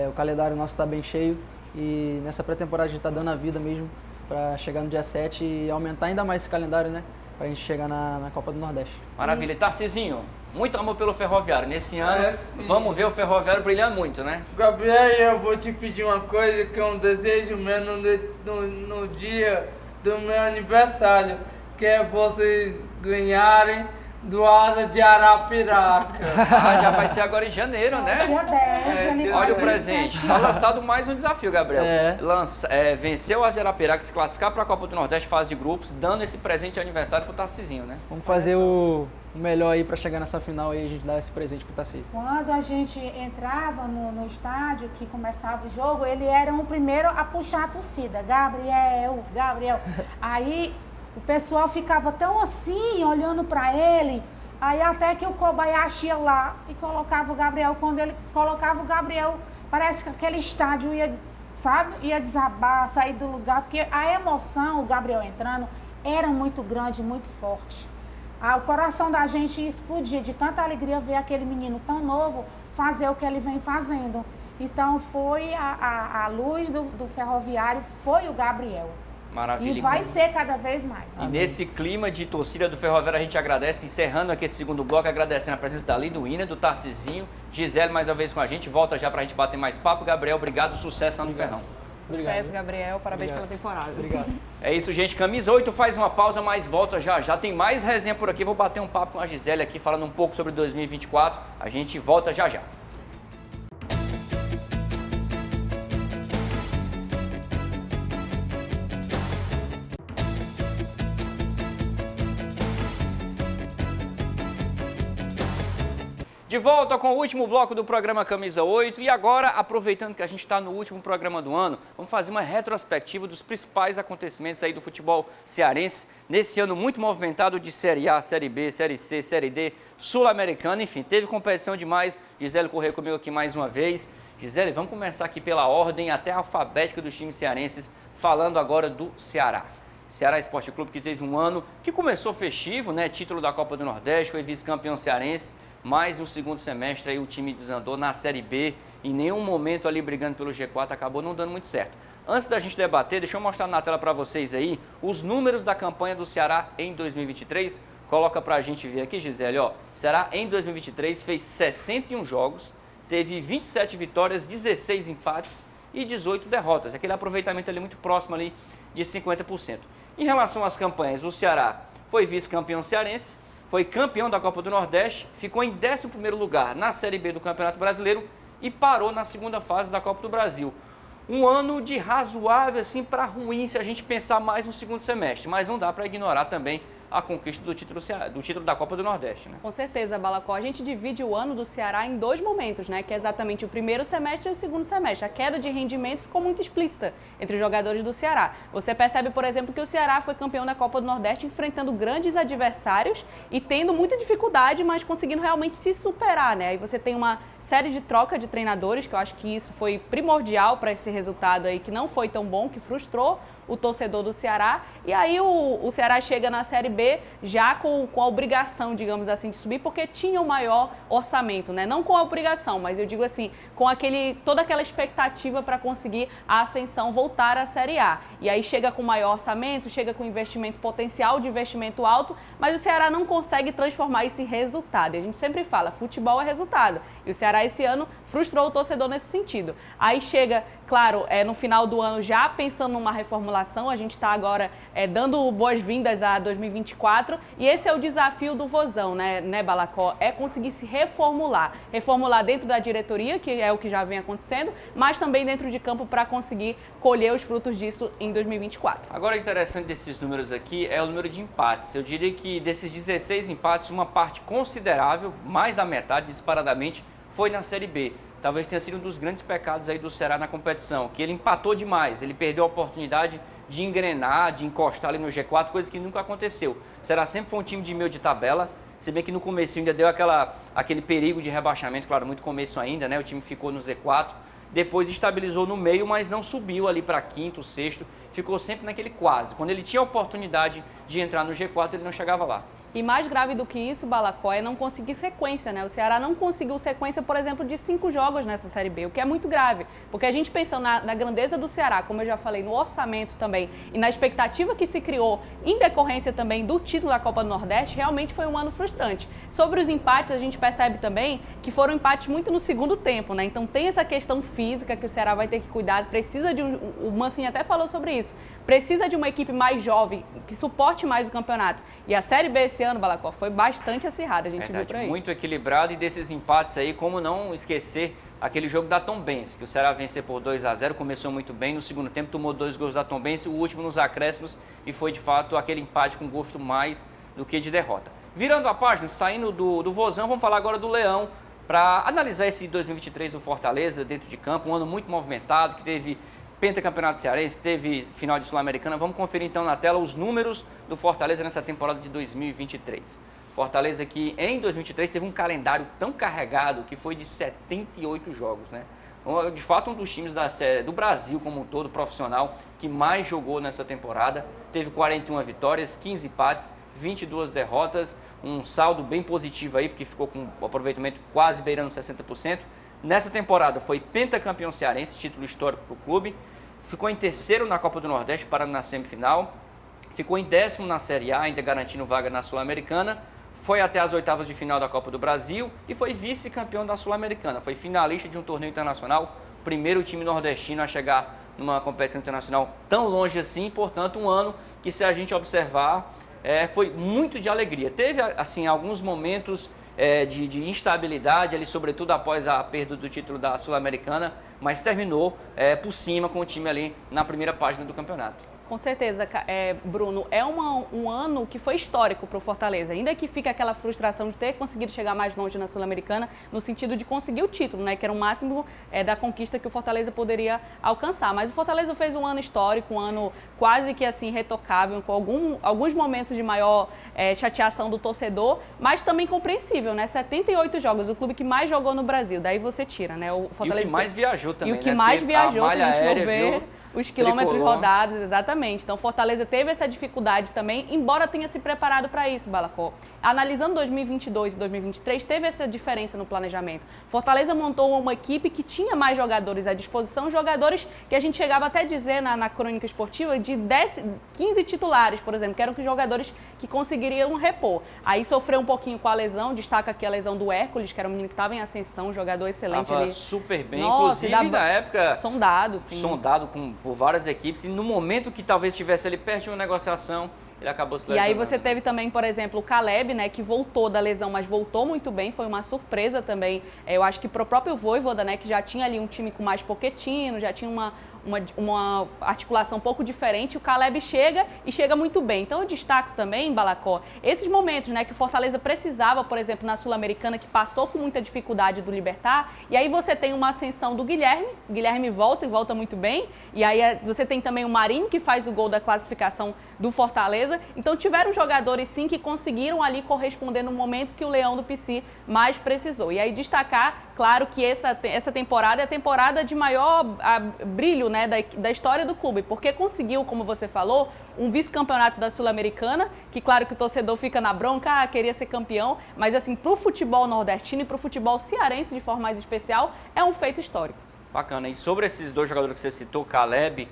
o calendário nosso está bem cheio e nessa pré-temporada a gente está dando a vida mesmo para chegar no dia 7 e aumentar ainda mais esse calendário, né? Para a gente chegar na Copa do Nordeste. Maravilha. E Tarcisinho, muito amor pelo Ferroviário. Nesse ano, vamos ver o Ferroviário brilhando muito, né? Gabriel, eu vou te pedir uma coisa que é um desejo meu no dia do meu aniversário, que é vocês ganharem do Asa de Arapiraca. Ah, já vai ser agora em janeiro, né? Dia 10, aniversário Olha o de presente. 7 Está anos. lançado mais um desafio, Gabriel. É. Vencer o Azerapiraca, se classificar para a Copa do Nordeste, fase de grupos, dando esse presente de aniversário pro Tarcisinho, né? Vamos fazer o melhor aí para chegar nessa final e a gente dar esse presente pro Tarcísio. Quando a gente entrava no estádio, que começava o jogo, ele era o primeiro a puxar a torcida. Gabriel. Aí o pessoal ficava tão assim, olhando para ele, aí até que o Kobayashi ia lá e colocava o Gabriel. Quando ele colocava o Gabriel, parece que aquele estádio ia desabar, sair do lugar, porque a emoção, o Gabriel entrando, era muito grande, muito forte. O coração da gente explodia de tanta alegria ver aquele menino tão novo fazer o que ele vem fazendo. Então foi a luz do Ferroviário, foi o Gabriel. Maravilha. E vai ser cada vez mais. E nesse clima de torcida do Ferroviário, a gente agradece, encerrando aqui esse segundo bloco, agradecendo a presença da Liduína, do Tarcisinho, Gisele mais uma vez com a gente, volta já pra gente bater mais papo. Gabriel, obrigado, sucesso lá no Ferrão. Sucesso, Gabriel. Parabéns Obrigado. pela temporada. Obrigado. É isso, gente. Camisa 8 faz uma pausa, mas volta já. Já tem mais resenha por aqui. Vou bater um papo com a Gisele aqui, falando um pouco sobre 2024. A gente volta já já. De volta com o último bloco do programa Camisa 8 e agora, aproveitando que a gente está no último programa do ano, vamos fazer uma retrospectiva dos principais acontecimentos aí do futebol cearense, nesse ano muito movimentado de Série A, Série B, Série C, Série D, Sul-Americana, enfim, teve competição demais. Gisele correu comigo aqui mais uma vez. Gisele, vamos começar aqui pela ordem até alfabética dos times cearenses, falando agora do Ceará. Ceará Esporte Clube, que teve um ano que começou festivo, né? Título da Copa do Nordeste, foi vice-campeão cearense. Mas no segundo semestre aí o time desandou na Série B, em nenhum momento ali brigando pelo G4, acabou não dando muito certo. Antes da gente debater, deixa eu mostrar na tela para vocês aí os números da campanha do Ceará em 2023. Coloca pra gente ver aqui, Gisele, ó. O Ceará em 2023 fez 61 jogos, teve 27 vitórias, 16 empates e 18 derrotas. Aquele aproveitamento ali muito próximo ali de 50%. Em relação às campanhas, o Ceará foi vice-campeão cearense, foi campeão da Copa do Nordeste, ficou em 11º lugar na Série B do Campeonato Brasileiro e parou na segunda fase da Copa do Brasil. Um ano de razoável assim para ruim se a gente pensar mais no segundo semestre, mas não dá para ignorar também a conquista do título da Copa do Nordeste, né? Com certeza, Balacó. A gente divide o ano do Ceará em dois momentos, né? Que é exatamente o primeiro semestre e o segundo semestre. A queda de rendimento ficou muito explícita entre os jogadores do Ceará. Você percebe, por exemplo, que o Ceará foi campeão da Copa do Nordeste enfrentando grandes adversários e tendo muita dificuldade, mas conseguindo realmente se superar, né? Aí você tem uma série de troca de treinadores, que eu acho que isso foi primordial para esse resultado aí, que não foi tão bom, que frustrou o torcedor do Ceará. E aí o Ceará chega na Série B já com a obrigação, digamos assim, de subir, porque tinha o maior orçamento, né? Não com a obrigação, mas eu digo assim, com toda aquela expectativa para conseguir a ascensão, voltar à Série A. E aí chega com maior orçamento, chega com investimento potencial de investimento alto, mas o Ceará não consegue transformar isso em resultado. E a gente sempre fala, futebol é resultado. E o Ceará esse ano frustrou o torcedor nesse sentido. Aí chega Claro, no final do ano, já pensando numa reformulação, a gente está agora dando boas-vindas a 2024 e esse é o desafio do Vozão, né, Balacó? É conseguir se reformular dentro da diretoria, que é o que já vem acontecendo, mas também dentro de campo para conseguir colher os frutos disso em 2024. Agora, o interessante desses números aqui é o número de empates. Eu diria que desses 16 empates, uma parte considerável, mais da metade, disparadamente, foi na Série B. Talvez tenha sido um dos grandes pecados aí do Ceará na competição, que ele empatou demais, ele perdeu a oportunidade de engrenar, de encostar ali no G4, coisa que nunca aconteceu. O Ceará sempre foi um time de meio de tabela, se bem que no começo ainda deu aquele perigo de rebaixamento, claro, muito começo ainda, né? O time ficou no Z4, depois estabilizou no meio, mas não subiu ali para quinto, sexto, ficou sempre naquele quase. Quando ele tinha a oportunidade de entrar no G4, ele não chegava lá. E mais grave do que isso, Balacó, é não conseguir sequência, né? O Ceará não conseguiu sequência, por exemplo, de 5 jogos nessa Série B, o que é muito grave. Porque a gente pensando na grandeza do Ceará, como eu já falei, no orçamento também, e na expectativa que se criou em decorrência também do título da Copa do Nordeste, realmente foi um ano frustrante. Sobre os empates, a gente percebe também que foram empates muito no segundo tempo, né? Então tem essa questão física que o Ceará vai ter que cuidar, precisa de o Mancini até falou sobre isso, precisa de uma equipe mais jovem, que suporte mais o campeonato. E a Série B esse ano, Balacó, foi bastante acirrada, a gente viu por aí. Muito equilibrado, e desses empates aí, como não esquecer aquele jogo da Tombense, que o Ceará venceu por 2-0, começou muito bem, no segundo tempo tomou 2 gols da Tombense, o último nos acréscimos, e foi de fato aquele empate com gosto mais do que de derrota. Virando a página, saindo do Vozão, vamos falar agora do Leão, para analisar esse 2023 do Fortaleza dentro de campo, um ano muito movimentado, que teve pentacampeonato cearense, teve final de Sul-Americana. Vamos conferir então na tela os números do Fortaleza nessa temporada de 2023. Fortaleza que em 2023 teve um calendário tão carregado que foi de 78 jogos, né? De fato, um dos times do Brasil como um todo, profissional, que mais jogou nessa temporada. Teve 41 vitórias, 15 empates, 22 derrotas, um saldo bem positivo aí, porque ficou com o aproveitamento quase beirando 60%. Nessa temporada foi pentacampeão cearense, título histórico para o clube. Ficou em terceiro na Copa do Nordeste, parando na semifinal. Ficou em 10º na Série A, ainda garantindo vaga na Sul-Americana. Foi até as oitavas de final da Copa do Brasil e foi vice-campeão da Sul-Americana. Foi finalista de um torneio internacional, primeiro time nordestino a chegar numa competição internacional tão longe assim. Portanto, um ano que, se a gente observar, foi muito de alegria. Teve, assim, alguns momentos de instabilidade, ali, sobretudo após a perda do título da Sul-Americana, mas terminou por cima com o time ali na primeira página do campeonato. Com certeza, Bruno, é um ano que foi histórico para o Fortaleza, ainda que fique aquela frustração de ter conseguido chegar mais longe na Sul-Americana, no sentido de conseguir o título, né, que era o máximo da conquista que o Fortaleza poderia alcançar. Mas o Fortaleza fez um ano histórico, um ano quase que assim retocável, com alguns momentos de maior chateação do torcedor, mas também compreensível, né? 78 jogos, o clube que mais jogou no Brasil, daí você tira, né? O Fortaleza e o que mais viajou também, e o que mais viajou, se a gente for ver os quilômetros rodados, exatamente. Então, Fortaleza teve essa dificuldade também, embora tenha se preparado para isso, Balacó. Analisando 2022 e 2023, teve essa diferença no planejamento. Fortaleza montou uma equipe que tinha mais jogadores à disposição, jogadores que a gente chegava até a dizer na crônica esportiva de 15 titulares, por exemplo, que eram jogadores que conseguiriam repor. Aí sofreu um pouquinho com a lesão, destaca aqui a lesão do Hércules, que era um menino que estava em ascensão, um jogador excelente ali. Super bem, Nossa, inclusive na época... Sondado, sim. Sondado por várias equipes, e no momento que talvez estivesse ali perto de uma negociação, ele acabou se lesionando. E aí você teve também, por exemplo, o Caleb, né, que voltou da lesão, mas voltou muito bem, foi uma surpresa também. Eu acho que para o próprio Vojvoda, né, que já tinha ali um time com mais Pochettino, já tinha uma articulação um pouco diferente, o Caleb chega e chega muito bem. Então eu destaco também, Balacó, esses momentos, né, que o Fortaleza precisava, por exemplo, na Sul-Americana, que passou com muita dificuldade do Libertad, e aí você tem uma ascensão do Guilherme volta e volta muito bem, e aí você tem também o Marinho, que faz o gol da classificação do Fortaleza. Então tiveram jogadores sim que conseguiram ali corresponder no momento que o Leão do PC mais precisou. E aí destacar, claro, que essa temporada é a temporada de maior brilho, né, da história do clube, porque conseguiu, como você falou, um vice-campeonato da Sul-Americana, que claro que o torcedor fica na bronca, queria ser campeão, mas assim, para o futebol nordestino e para o futebol cearense de forma mais especial, é um feito histórico. Bacana. E sobre esses dois jogadores que você citou, Caleb,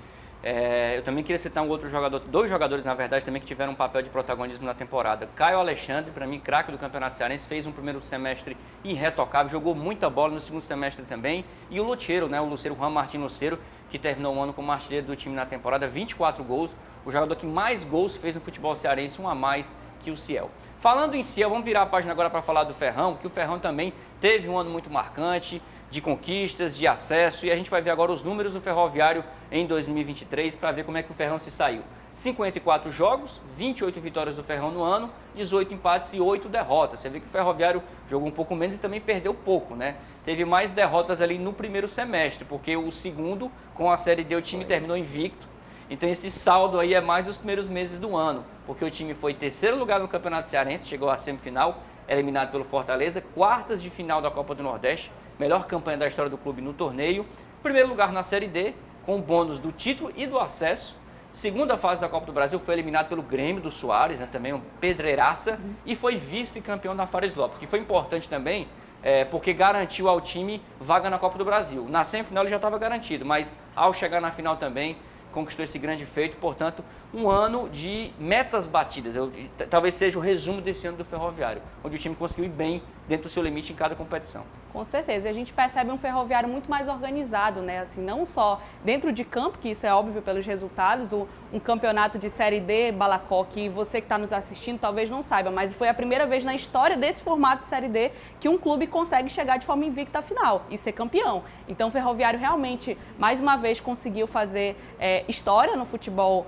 eu também queria citar um outro jogador, dois jogadores, na verdade, também que tiveram um papel de protagonismo na temporada. Caio Alexandre, para mim, craque do Campeonato Cearense, fez um primeiro semestre irretocável, jogou muita bola no segundo semestre também. E o Lucheiro, né, o Juan Martín Lucheiro, que terminou o ano como artilheiro do time na temporada, 24 gols, o jogador que mais gols fez no futebol cearense, um a mais que o Ciel. Falando em Ciel, vamos virar a página agora para falar do Ferrão, que o Ferrão também teve um ano muito marcante, de conquistas, de acesso, e a gente vai ver agora os números do Ferroviário em 2023 para ver como é que o Ferrão se saiu. 54 jogos, 28 vitórias do Ferrão no ano, 18 empates e 8 derrotas. Você vê que o Ferroviário jogou um pouco menos e também perdeu pouco, né? Teve mais derrotas ali no primeiro semestre, porque o segundo, com a Série D, o time terminou invicto. Então esse saldo aí é mais dos primeiros meses do ano, porque o time foi terceiro lugar no Campeonato Cearense, chegou à semifinal, eliminado pelo Fortaleza, quartas de final da Copa do Nordeste, melhor campanha da história do clube no torneio, primeiro lugar na Série D, com bônus do título e do acesso. Segunda fase da Copa do Brasil, foi eliminado pelo Grêmio do Soares, né, também um pedreiraça, e foi vice-campeão da Fares Lopes, que foi importante também, porque garantiu ao time vaga na Copa do Brasil. Na semifinal ele já estava garantido, mas ao chegar na final também, conquistou esse grande feito, portanto, um ano de metas batidas. Talvez seja o resumo desse ano do Ferroviário, onde o time conseguiu ir bem dentro do seu limite em cada competição. Com certeza, e a gente percebe um Ferroviário muito mais organizado, né? Assim, não só dentro de campo, que isso é óbvio pelos resultados, um campeonato de Série D, Balacó, que você que está nos assistindo talvez não saiba, mas foi a primeira vez na história desse formato de Série D que um clube consegue chegar de forma invicta à final e ser campeão. Então o Ferroviário realmente, mais uma vez, conseguiu fazer história no futebol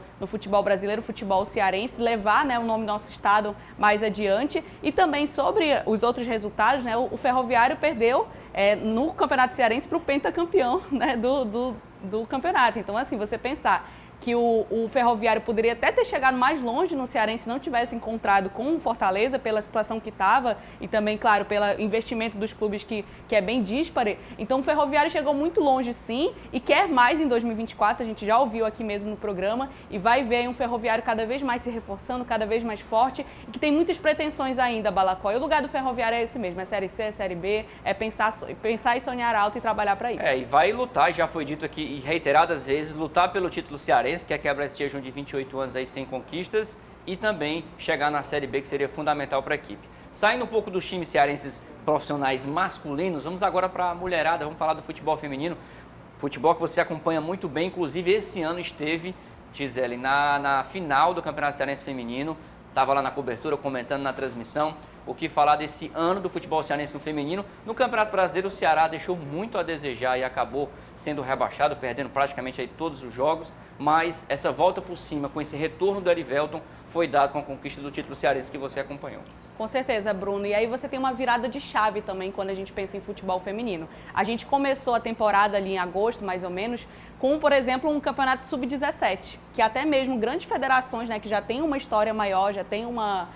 brasileiro, futebol cearense, levar, né, o nome do nosso estado mais adiante. E também sobre os outros resultados, né, o Ferroviário perdeu no Campeonato Cearense para o pentacampeão, né, do campeonato. Então, assim, você pensar que o Ferroviário poderia até ter chegado mais longe no Cearense se não tivesse encontrado com o Fortaleza pela situação que estava e também, claro, pelo investimento dos clubes que é bem díspare. Então o Ferroviário chegou muito longe sim e quer mais em 2024, a gente já ouviu aqui mesmo no programa e vai ver um Ferroviário cada vez mais se reforçando, cada vez mais forte e que tem muitas pretensões ainda, Balacó. E o lugar do Ferroviário é esse mesmo, é Série C, é Série B, é pensar e sonhar alto e trabalhar para isso. E vai lutar, já foi dito aqui e reiteradas vezes, lutar pelo título cearense, que é quebrar esse jejum de 28 anos aí sem conquistas e também chegar na Série B, que seria fundamental para a equipe. Saindo um pouco dos times cearenses profissionais masculinos, vamos agora para a mulherada, vamos falar do futebol feminino. Futebol que você acompanha muito bem, inclusive esse ano esteve, Gisele, na final do Campeonato Cearense Feminino, estava lá na cobertura, comentando na transmissão. O que falar desse ano do futebol cearense no feminino. No Campeonato Brasileiro, o Ceará deixou muito a desejar e acabou sendo rebaixado, perdendo praticamente aí todos os jogos. Mas essa volta por cima, com esse retorno do Erivelton, foi dado com a conquista do título cearense que você acompanhou. Com certeza, Bruno. E aí você tem uma virada de chave também quando a gente pensa em futebol feminino. A gente começou a temporada ali em agosto, mais ou menos, com, por exemplo, um campeonato sub-17, que até mesmo grandes federações, né, que já tem uma história maior, já tem uma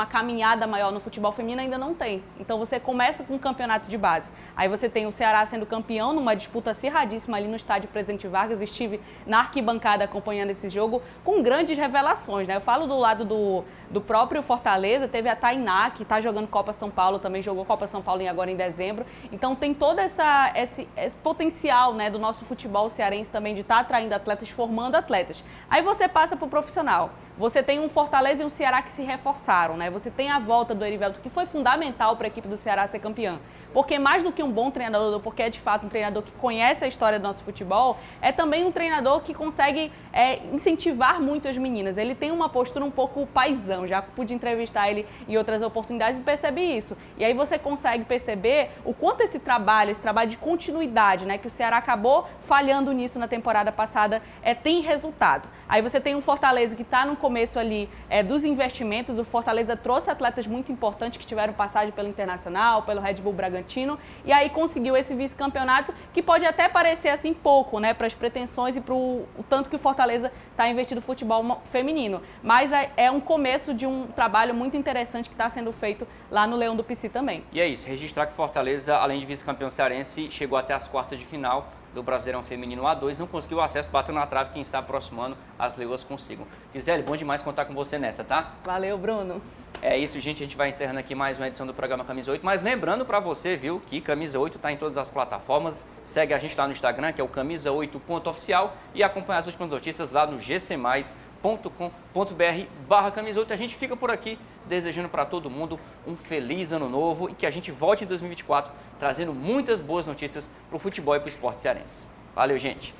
caminhada maior no futebol feminino ainda não tem. Então você começa com um campeonato de base. Aí você tem o Ceará sendo campeão numa disputa acirradíssima ali no estádio Presidente Vargas. Estive na arquibancada acompanhando esse jogo com grandes revelações, né? Eu falo do lado do próprio Fortaleza, teve a Tainá, que está jogando Copa São Paulo, também jogou Copa São Paulo agora em dezembro. Então tem todo esse potencial, né, do nosso futebol cearense também de estar atraindo atletas, formando atletas. Aí você passa para o profissional. Você tem um Fortaleza e um Ceará que se reforçaram, né? Você tem a volta do Erivelton, que foi fundamental para a equipe do Ceará ser campeã. Porque mais do que um bom treinador, porque é de fato um treinador que conhece a história do nosso futebol, é também um treinador que consegue incentivar muito as meninas. Ele tem uma postura um pouco paizão, já pude entrevistar ele em outras oportunidades e percebi isso. E aí você consegue perceber o quanto esse trabalho de continuidade, né, que o Ceará acabou falhando nisso na temporada passada, tem resultado. Aí você tem um Fortaleza que está no começo ali dos investimentos. O Fortaleza trouxe atletas muito importantes que tiveram passagem pelo Internacional, pelo Red Bull Bragantino, e aí conseguiu esse vice-campeonato que pode até parecer assim pouco, né, para as pretensões e para o tanto que o Fortaleza está investindo no futebol feminino. Mas é um começo de um trabalho muito interessante que está sendo feito lá no Leão do Pici também. E é isso, registrar que Fortaleza, além de vice-campeão cearense, chegou até as quartas de final do Brasileirão Feminino A2, não conseguiu acesso, bateu na trave, quem sabe próximo ano as leoas consigam. Gisele, bom demais contar com você nessa, tá? Valeu, Bruno. É isso, gente, a gente vai encerrando aqui mais uma edição do programa Camisa 8, mas lembrando pra você, viu, que Camisa 8 tá em todas as plataformas, segue a gente lá no Instagram, que é o camisa8.oficial, e acompanha as últimas notícias lá no gcmais.com.br/camisa 8. A gente fica por aqui desejando para todo mundo um feliz ano novo e que a gente volte em 2024 trazendo muitas boas notícias para o futebol e para o esporte cearense. Valeu, gente!